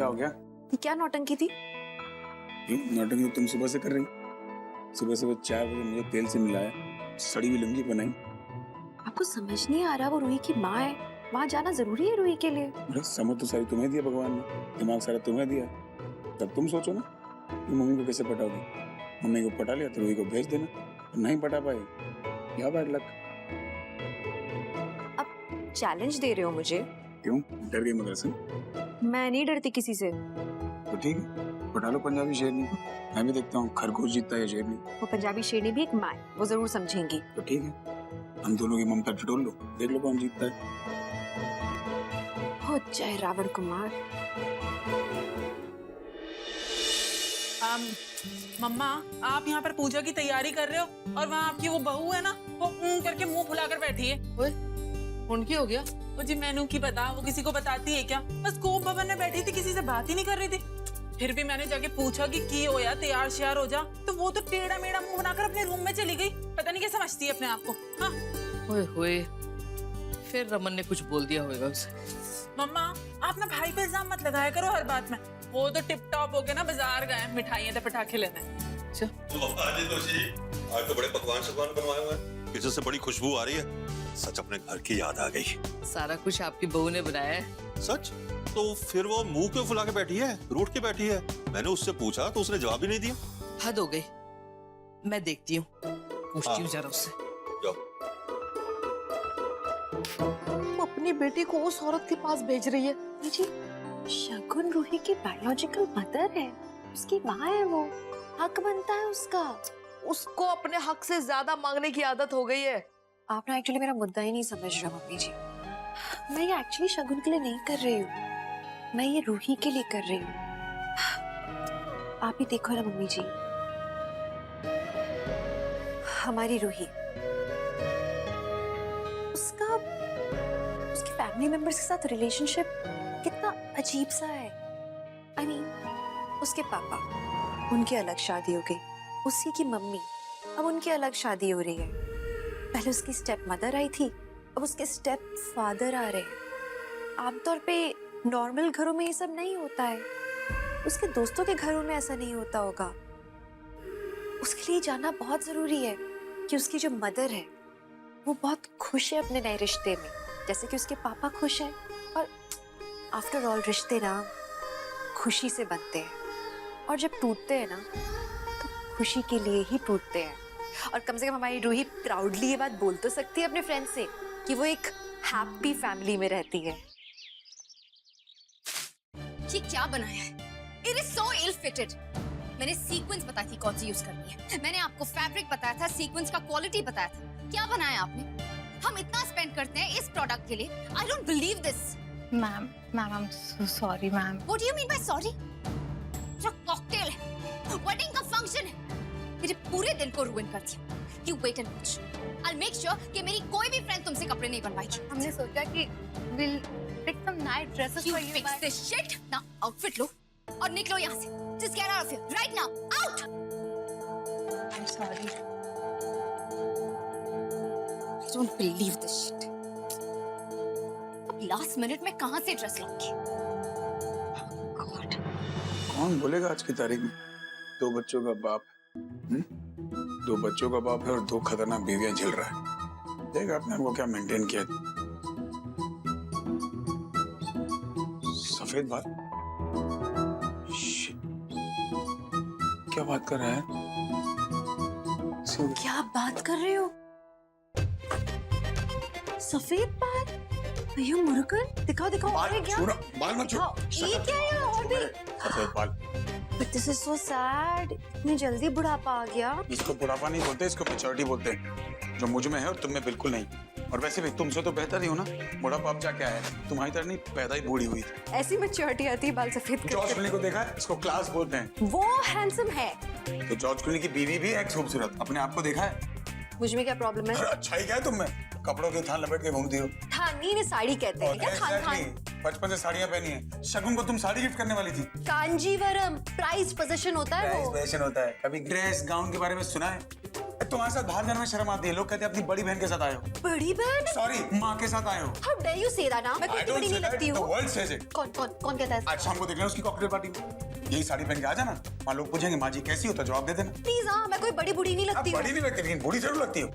हो गया? ये क्या नौटंकी थी? नौटंकी तो तुम सुबह से कर रही। सुबह सुबह 4 बजे मुझे तेल से मिलाया, सड़ी हुई लुंगी बनाई। आपको समझ नहीं आ रहा वो रूही की माँ है, वहाँ जाना जरूरी है रूही के लिए। अरे समझ तो सारी तुम्हें दिया भगवान ने, दिमाग सारा तुम्हें दिया। तब तुम सोचो ना कि मम्मी को कैसे पटाओगे। मम्मी को पटा लिया तो रूही को भेज देना, नहीं पटा पाए क्या बैड लक। अब चैलेंज दे रहे हो मुझे? क्यों, डर गई मदरसा? मैं नहीं डरती किसी से। तो ठीक है, पटा लो पंजाबी शेरनी को। मैं भी देखता हूँ खरगोश जीतता है शेरनी। वो पंजाबी शेरनी भी एक माँ है, वो जरूर समझेंगी। तो ठीक है, हम दोनों की ममता टटोल लो, देख लो कौन जीतता है। हो जाए रावण कुमार। मम्मा, आप यहाँ पर पूजा की तैयारी कर रहे हो और वहाँ आपकी वो बहू है ना, वो करके मुंह फुलाकर बैठी है। ओए, उनकी हो गया? वो जी मैनू की बता, वो किसी को बताती है क्या? बस कोप भवन में बैठी थी, किसी से बात ही नहीं कर रही थी। फिर भी मैंने जाके पूछा कि की हो या तैयार श्यार हो जा, तो वो तो टेढ़ा मेढ़ा मुंह बनाकर अपने रूम में चली गई। पता नहीं क्या समझती है अपने आप को। हाँ ओए होए, फिर रमन ने कुछ बोल दिया होगा उसे। मम्मा, आप ना भाई पे इल्जाम मत लगाया करो हर बात में। वो तो टिप टॉप होके ना बाजार गए मिठाइयाँ तो पटाखे लेने। अच्छा तो आज तो बड़े पकवान शकवान बनवाए हुए हैं, किचन से बड़ी खुशबू आ रही है। सच अपने घर की याद आ गई। सारा कुछ आपकी बहू ने बनाया है। सच? तो फिर वो मुंह क्यों फुला के बैठी है, रूठ के बैठी है? मैंने उससे पूछा तो उसने जवाब ही नहीं दिया। हद हो गई, मैं देखती हूँ, पूछती हूँ जरा उससे। जाओ। वो अपनी बेटी को उस औरत के पास भेज रही है। जी, शगुन रूही की बायोलॉजिकल मदर है, उसकी माँ है, वो हक बनता है उसका। उसको अपने हक से ज्यादा मांगने की आदत हो गई है। आप ना एक्चुअली मेरा मुद्दा ही नहीं समझ रहे मम्मी जी। मैं ये एक्चुअली शगुन के लिए नहीं कर रही हूँ, मैं ये रूही के लिए कर रही हूँ। आप ही देखो ना मम्मी जी, हमारी रूही, उसकी फैमिली मेंबर्स के साथ रिलेशनशिप कितना अजीब सा है। I mean, उसके पापा, उनकी अलग शादी हो गई, उसी की मम्मी, अब उनकी अलग शादी हो रही है। पहले उसकी स्टेप मदर आई थी, अब उसके स्टेप फादर आ रहे हैं। आमतौर पे नॉर्मल घरों में ये सब नहीं होता है, उसके दोस्तों के घरों में ऐसा नहीं होता होगा। उसके लिए जानना बहुत जरूरी है कि उसकी जो मदर है वो बहुत खुश है अपने नए रिश्ते में, जैसे कि उसके पापा खुश हैं। और आफ्टर ऑल रिश्ते ना खुशी से बनते हैं, और जब टूटते हैं ना तो खुशी के लिए ही टूटते हैं। और कम से कम हमारी रूही प्राउडली ये बात बोल तो सकती है अपने फ्रेंड से कि वो एक हैप्पी फैमिली में रहती है। ये क्या बनाया है? It is so ill-fitted. मैंने सीक्वेंस बताई थी कौन सी यूज करनी है, मैंने आपको फैब्रिक बताया था, सीक्वेंस का क्वालिटी बताया था। क्या बनाया आपने? हम इतना स्पेंड करते हैं इस प्रोडक्ट के लिए। I don't believe this. Ma'am, I'm so sorry, ma'am. What do you mean by sorry? जो कॉकटेल है, वेडिंग का फंक्शन है, मेरे पूरे दिन को रुइन कर दिया। You wait and watch. I'll make sure कि मेरी कोई भी फ्रेंड तुमसे कपड़े नहीं बनवाएगी। हमने सोचा कि we'll pick some nice dresses You for you। fix this shit. Now outfit लो और निकलो यहाँ से। Just get out of here right now. Out. I'm sorry। I don't believe this shit. अब लास्ट मिनट में कहाँ से ड्रेस लाऊंगी? God. कौन बोलेगा आज की तारीख में 2 बच्चों का बाप है? 2 बच्चों का बाप है और 2 खतरनाक बीवियां झेल रहा है। देख आपने आपको क्या मेंटेन किया। सफेद बाल, क्या बात कर रहा है? क्या बात कर रहे हो? सफेद बाल? भैया मुर्गन, दिखाओ दिखाओ। और ये क्या? बाल मत छू। ये क्या है? और भी सफेद बाल। But this is so sad. इतनी जल्दी बुढ़ापा आ गया। इसको बुढ़ापा नहीं बोलते, इसको मैच्योरिटी बोलते हैं, जो मुझ में है और तुम में बिल्कुल नहीं। और वैसे भी तुमसे तो बेहतर ही हो ना। बुढ़ापा अब जाके आया है, तुम्हारी तरह नहीं, पैदा ही बूढ़ी हुई थी। ऐसी मैच्योरिटी आती है बाल सफेद करके। जॉर्ज क्लूनी को देखा है? इसको क्लास बोलते हैं। वो हैंडसम है। तो जॉर्ज क्लूनी की बीवी भी एक खूबसूरत। अपने आप को देखा है? मुझ में क्या प्रॉब्लम है? अरे अच्छा ही क्या है तुम में? कपड़ों के थान लपेट के घूमती हो। थानी ने साड़ी कहते हैं क्या? थान थान। बचपन से साड़ियां पहनी है। शगुन को तुम साड़ी गिफ्ट करने वाली थी। कांजीवरम प्राइज पोजीशन होता है वो। प्राइज पोजीशन होता है। कभी ड्रेस गाउन के बारे में सुना है? तुम्हारे साथ बाहर जाने में शर्म आती है। लोग कहते हैं अपनी बड़ी बहन के साथ आए हो। बड़ी बहन? सॉरी, माँ के साथ आए हो। How dare you say that ना? मैं कोई इतनी बड़ी नहीं लगती The हूँ। world says it. कौन कहता है? आज शाम को देखना उसकी कॉकटेल पार्टी में। यही साड़ी पहन के आ जाना। वहाँ लोग पूछेंगे माँ जी कैसी हो, तो जवाब दे देना। प्लीज हाँ, मैं कोई बड़ी बूढ़ी नहीं आप लगती हूँ। बड़ी नहीं लगती, लेकिन बूढ़ी जरूर लगती हो।